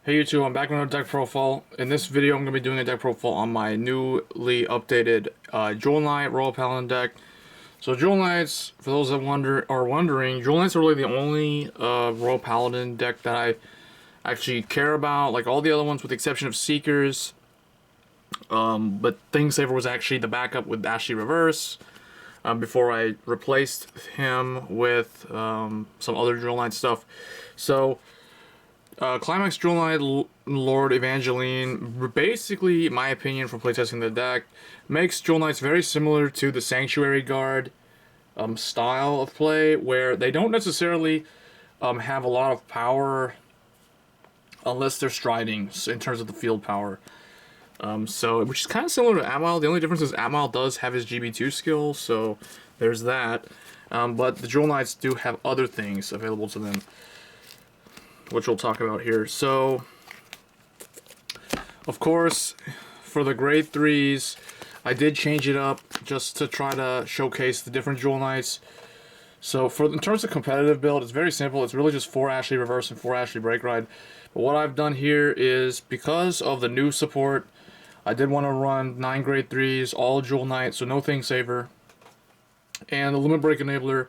Hey YouTube, I'm back with another deck profile. In this video, I'm going to be doing a deck profile on my newly updated Jewel Knight Royal Paladin deck. So Jewel Knights, for those that are wondering, Jewel Knights are really the only Royal Paladin deck that I actually care about. Like all the other ones, with the exception of Seekers. But Thingsaver was actually the backup with Ashley Reverse. Before I replaced him with some other Jewel Knight stuff. So Climax Jewel Knight Lord Evangeline, basically, in my opinion, from playtesting the deck, makes Jewel Knights very similar to the Sanctuary Guard style of play, where they don't necessarily have a lot of power unless they're striding in terms of the field power. Which is kind of similar to Atmal. The only difference is Atmal does have his GB2 skill, so there's that. But the Jewel Knights do have other things available to them, which we'll talk about here. So, of course, for the grade 3s, I did change it up just to try to showcase the different Jewel Knights. So, in terms of competitive build, it's very simple. It's really just 4 Ashley Reverse and 4 Ashley Breakride. But what I've done here is, because of the new support, I did want to run 9 grade 3s, all Jewel Knight, so no Thingsaver. And the Limit Break Enabler,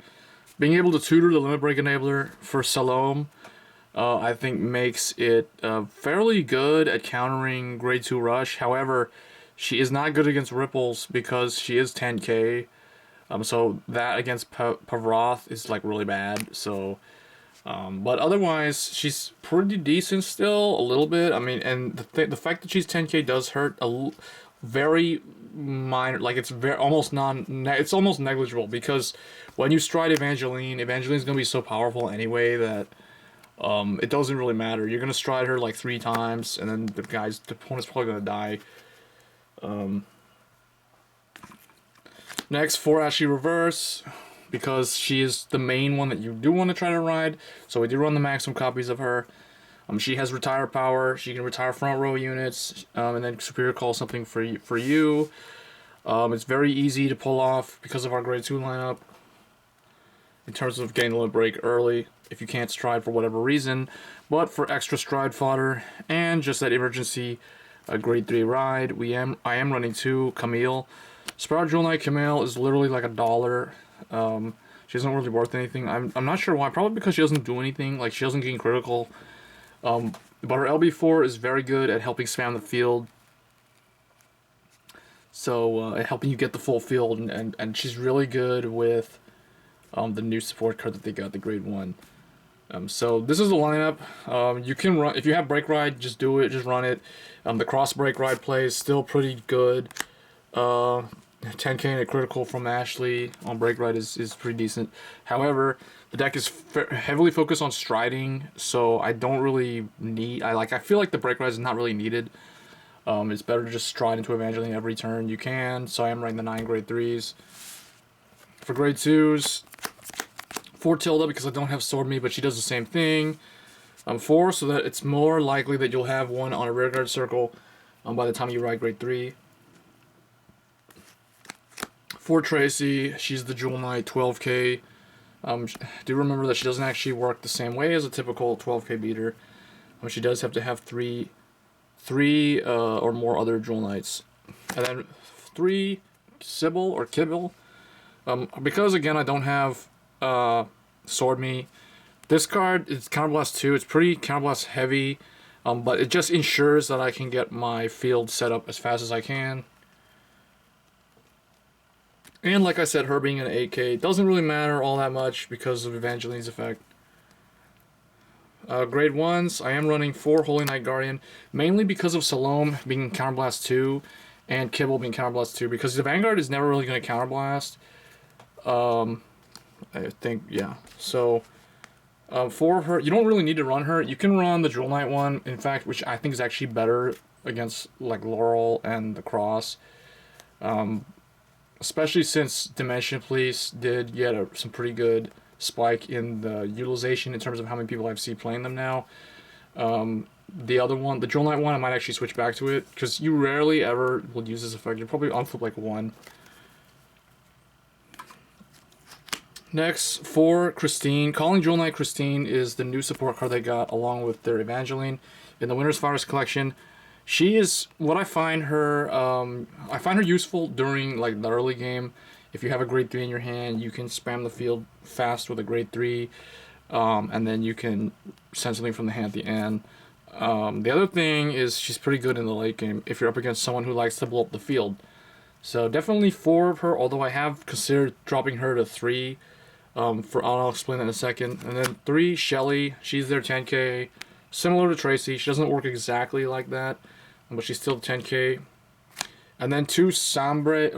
being able to tutor the Limit Break Enabler for Salome, I think makes it fairly good at countering grade 2 rush. However, she is not good against ripples because she is 10k. So that against Pavroth is like really bad. So, but otherwise she's pretty decent still, a little bit. I mean, and the fact that she's 10k does hurt very minor. Like it's almost negligible, because when you stride Evangeline's gonna be so powerful anyway that it doesn't really matter. You're gonna stride her like 3 times, and then the opponent's probably gonna die. Next, 4 Ashley Reverse, because she is the main one that you do want to try to ride. So we do run the maximum copies of her. She has retire power. She can retire front row units, and then superior call something for you. It's very easy to pull off because of our grade 2 lineup, in terms of getting the limit break early if you can't stride for whatever reason. But for extra stride fodder and just that emergency grade 3 ride, I am running 2 Camille. Sprout Jewel Knight Camille is literally like $1. She isn't really worth anything. I'm not sure why. Probably because she doesn't do anything. Like, she doesn't gain critical. But her LB4 is very good at helping spam the field. So helping you get the full field, and she's really good with the new support card that they got, the grade 1. So this is the lineup. You can run, if you have Breakride, just do it, just run it. The cross Breakride play is still pretty good. 10k and a critical from Ashley on Breakride is pretty decent. However, the deck is heavily focused on striding, so I don't really need. I feel like the Breakride is not really needed. It's better to just stride into Evangeline every turn you can. So I am running the 9 grade 3s. For grade 2s, 4 Tilda, because I don't have Sword Me, but she does the same thing. 4, so that it's more likely that you'll have one on a rearguard circle by the time you ride grade 3. 4 Tracy, she's the Jewel Knight, 12k. Do remember that she doesn't actually work the same way as a typical 12k beater. She does have to have three or more other Jewel Knights. And then 3 Sybil or Kibble. Because again I don't have Sword Me, this card is Counterblast 2. It's pretty Counterblast heavy, but it just ensures that I can get my field set up as fast as I can. And like I said, her being an 8k doesn't really matter all that much because of Evangeline's effect. Grade 1s, I am running 4 Holy Knight Guardian, mainly because of Salome being Counterblast 2 and Kibble being Counterblast 2, because the Vanguard is never really going to Counterblast. I think, yeah. So, for her, you don't really need to run her. You can run the Jewel Knight one, in fact, which I think is actually better against, like, Laurel and the Cross. Especially since Dimension Police did get some pretty good spike in the utilization in terms of how many people I've seen playing them now. The other one, the Jewel Knight one, I might actually switch back to it, because you rarely ever will use this effect. You'll probably unflip like 1. Next, for Christine. Calling Jewel Knight Christine is the new support card they got along with their Evangeline in the Winter's Virus collection. She is what I find her useful during like the early game. If you have a grade 3 in your hand, you can spam the field fast with a grade 3, and then you can send something from the hand at the end. The other thing is she's pretty good in the late game if you're up against someone who likes to blow up the field. So definitely 4 of her, although I have considered dropping her to 3. I'll explain that in a second. And then 3, Shelly. She's their 10k. Similar to Tracy. She doesn't work exactly like that, but she's still 10k. And then 2, Sabre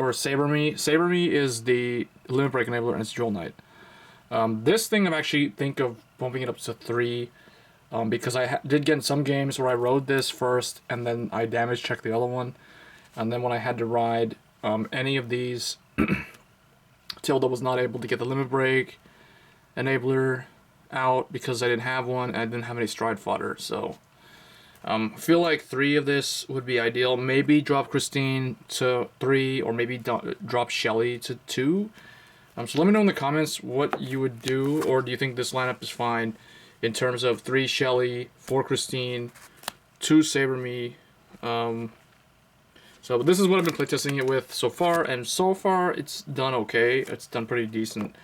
Me. Sabre Me is the Limit Break Enabler, and it's Jewel Knight. This thing I'm actually think of bumping it up to 3, because I did get in some games where I rode this first, and then I damage checked the other one. And then when I had to ride any of these, Tilda was not able to get the Limit Break Enabler out because I didn't have one, and I didn't have any stride fodder. So I feel like 3 of this would be ideal. Maybe drop Christine to 3, or maybe drop Shelly to 2. So let me know in the comments what you would do, or do you think this lineup is fine in terms of 3 Shelly, 4 Christine, 2 Saber Me. So this is what I've been playtesting it with so far, and so far it's done okay. It's done pretty decent.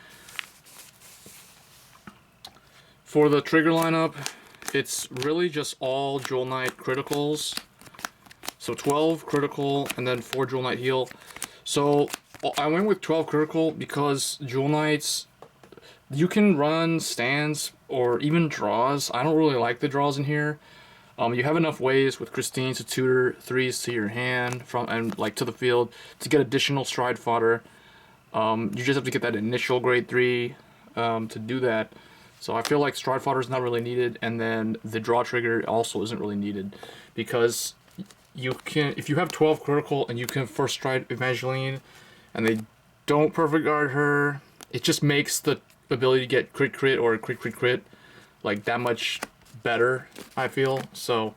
For the trigger lineup, it's really just all Jewel Knight criticals. So 12 critical and then 4 Jewel Knight heal. So I went with 12 critical because Jewel Knights, you can run stands or even draws. I don't really like the draws in here. You have enough ways with Christine to tutor 3s to your hand and like to the field to get additional stride fodder. You just have to get that initial grade 3 to do that. So I feel like stride fodder is not really needed, and then the draw trigger also isn't really needed because you can, if you have 12 critical and you can first stride Evangeline and they don't perfect guard her, it just makes the ability to get crit crit or crit crit crit like that much better, I feel. So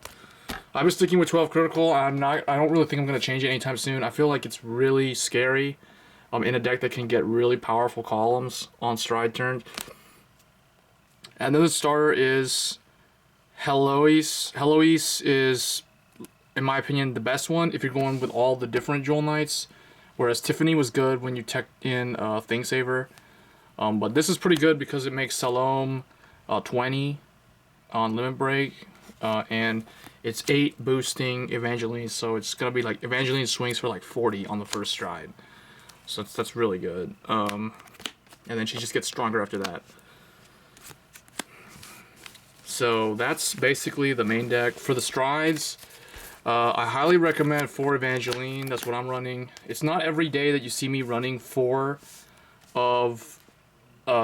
I was sticking with 12 critical. I don't really think I'm going to change it anytime soon. I feel like it's really scary in a deck that can get really powerful columns on stride turns. And then the starter is Heloise. Heloise is, in my opinion, the best one if you're going with all the different Jewel Knights, whereas Tiffany was good when you tech in Thing Saver. But this is pretty good because it makes Salome 20 on Limit Break, and it's 8 boosting Evangeline, so it's gonna be like Evangeline swings for like 40 on the first stride, so that's really good. And then she just gets stronger after that. So that's basically the main deck. For the strides, I highly recommend 4 Evangeline. That's what I'm running. It's not every day that you see me running 4 of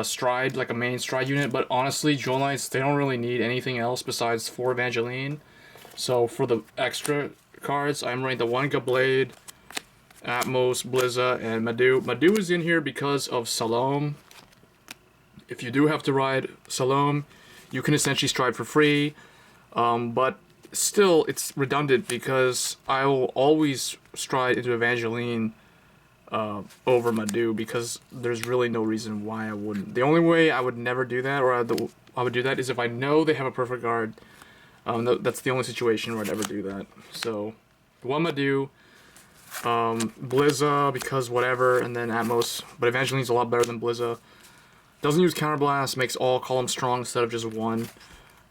stride, like a main stride unit, but honestly, Jewel Knights, they don't really need anything else besides 4 Evangeline. So for the extra cards, I'm running the 1 Gablade, Atmos, Blizza, and Madu. Madu is in here because of Salome. If you do have to ride Salome, you can essentially stride for free, but still it's redundant because I will always stride into Evangeline over Madu because there's really no reason why I wouldn't. The only way I would never do that, or I would do that, is if I know they have a perfect guard. That's the only situation where I'd ever do that. So 1 Madu, Blizza because whatever, and then Atmos. But Evangeline's a lot better than Blizza. Doesn't use Counterblast, makes all columns strong instead of just 1.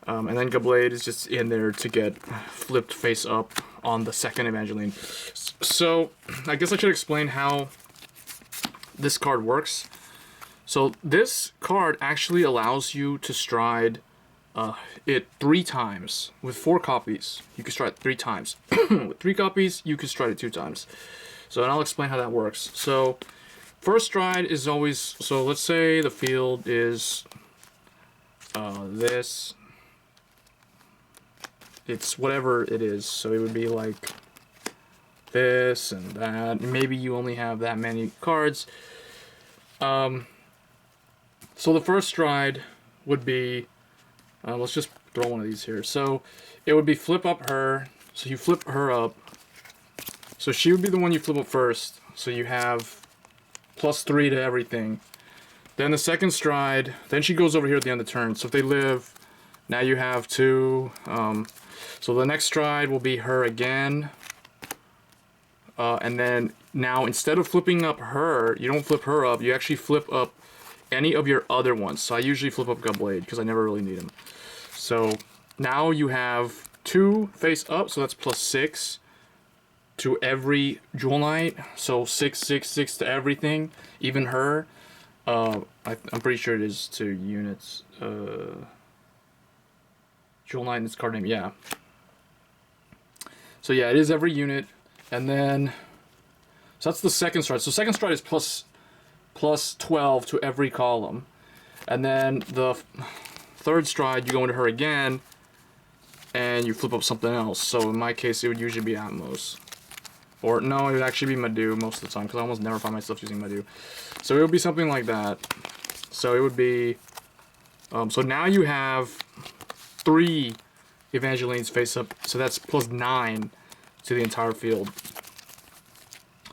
And then Gablade is just in there to get flipped face up on the second Evangeline. So I guess I should explain how this card works. So this card actually allows you to stride it 3 times. With 4 copies, you can stride it 3 times. With 3 copies, you can stride it 2 times. So, and I'll explain how that works. So first stride is always, so let's say the field is this. It's whatever it is, so it would be like this and that. Maybe you only have that many cards. So the first stride would be, let's just throw one of these here. So it would be flip up her. So you flip her up. So she would be the one you flip up first. So you have +3 to everything. Then the second stride, then she goes over here at the end of the turn. So if they live, now you have 2. So the next stride will be her again. And then now instead of flipping up her, you don't flip her up, you actually flip up any of your other ones. So I usually flip up Gutblade because I never really need them. So now you have 2 face up, so that's +6 to every Jewel Knight. So 6, 6, 6 to everything, even her. I'm pretty sure it is to units. Jewel Knight in this card name, yeah. So yeah, it is every unit. And then, so that's the second stride. So second stride is plus 12 to every column. And then the third stride, you go into her again, and you flip up something else. So in my case, it would usually be Atmos. Or no, it would actually be Madu most of the time, because I almost never find myself using Madu. So it would be something like that. So it would be, so now you have 3 Evangelines face up, so that's +9 to the entire field.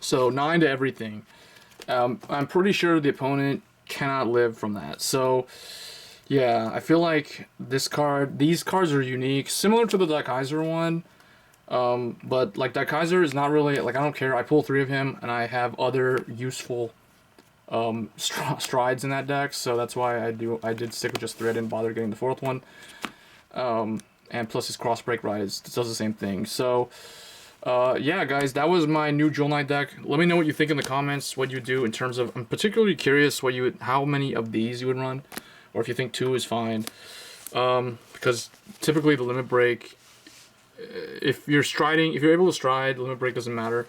So 9 to everything. I'm pretty sure the opponent cannot live from that. So yeah, I feel like these cards are unique, similar to the Daikaiser one. But like Daikaiser is not really, like, I don't care. I pull 3 of him and I have other useful strides in that deck, so that's why I did stick with just 3. I didn't bother getting the 4th one. And plus his cross Breakride does the same thing. So yeah, guys, that was my new Jewel Knight deck. Let me know what you think in the comments, what you do in terms of, I'm particularly curious how many of these you would run, or if you think 2 is fine. Because typically the limit break, if you're able to stride, limit break doesn't matter.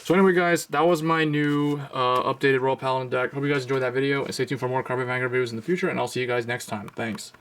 So anyway, guys, that was my new updated Royal Paladin deck. Hope you guys enjoyed that video, and stay tuned for more Cardfight Vanguard videos in the future, and I'll see you guys next time. Thanks.